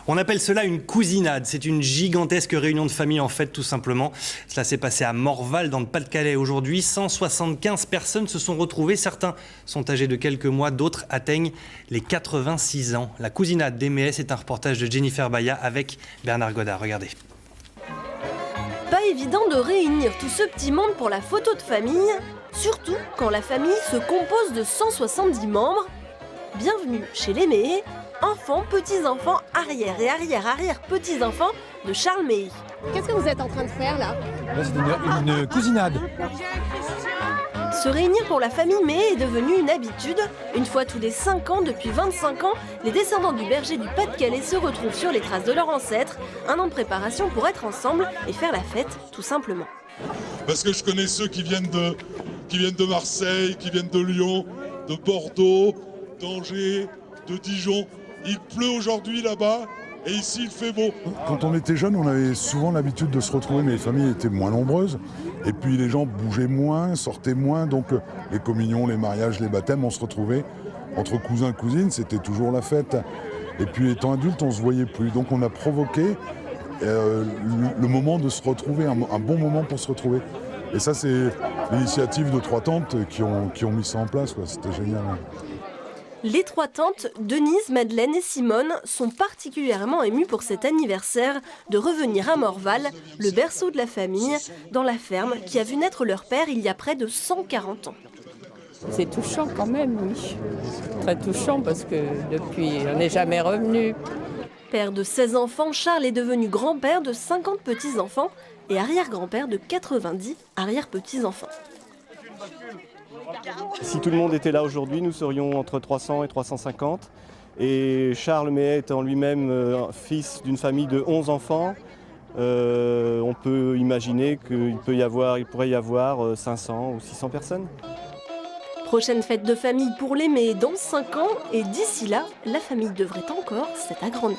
On appelle cela une cousinade. C'est une gigantesque réunion de famille en fait, tout simplement. Cela s'est passé à Morval, dans le Pas-de-Calais aujourd'hui. 175 personnes se sont retrouvées. Certains sont âgés de quelques mois, d'autres atteignent les 86 ans. La cousinade des Méais, c'est un reportage de Jennifer Baya avec Bernard Godard. Regardez. Pas évident de réunir tout ce petit monde pour la photo de famille, surtout quand la famille se compose de 170 membres. Bienvenue chez les Méais, enfants, petits-enfants, arrière et arrière-arrière-petits-enfants de Charles Méhy. Qu'est-ce que vous êtes en train de faire là? C'est une cousinade. Se réunir pour la famille Méhay est devenu une habitude. Une fois tous les 5 ans, depuis 25 ans, les descendants du berger du Pas-de-Calais se retrouvent sur les traces de leurs ancêtres. Un an de préparation pour être ensemble et faire la fête, tout simplement. Parce que je connais ceux qui viennent de Marseille, qui viennent de Lyon, de Bordeaux, d'Angers, de Dijon. Il pleut aujourd'hui là-bas et ici il fait beau. Quand on était jeune, on avait souvent l'habitude de se retrouver, mais les familles étaient moins nombreuses. Et puis les gens bougeaient moins, sortaient moins, donc les communions, les mariages, les baptêmes, on se retrouvait entre cousins, cousines, c'était toujours la fête. Et puis étant adulte, on se voyait plus. Donc on a provoqué le moment de se retrouver, un bon moment pour se retrouver. Et ça, c'est l'initiative de trois tantes qui ont mis ça en place, quoi. C'était génial. Les trois tantes, Denise, Madeleine et Simone, sont particulièrement émues pour cet anniversaire de revenir à Morval, le berceau de la famille, dans la ferme qui a vu naître leur père il y a près de 140 ans. C'est touchant quand même, oui. Très touchant parce que depuis, on n'est jamais revenu. Père de 16 enfants, Charles est devenu grand-père de 50 petits-enfants et arrière-grand-père de 90 arrière-petits-enfants. Si tout le monde était là aujourd'hui, nous serions entre 300 et 350. Et Charles Méhay étant lui-même fils d'une famille de 11 enfants, on peut imaginer qu'il pourrait y avoir 500 ou 600 personnes. Prochaine fête de famille pour les Méhay dans 5 ans et d'ici là, la famille devrait encore s'être agrandie.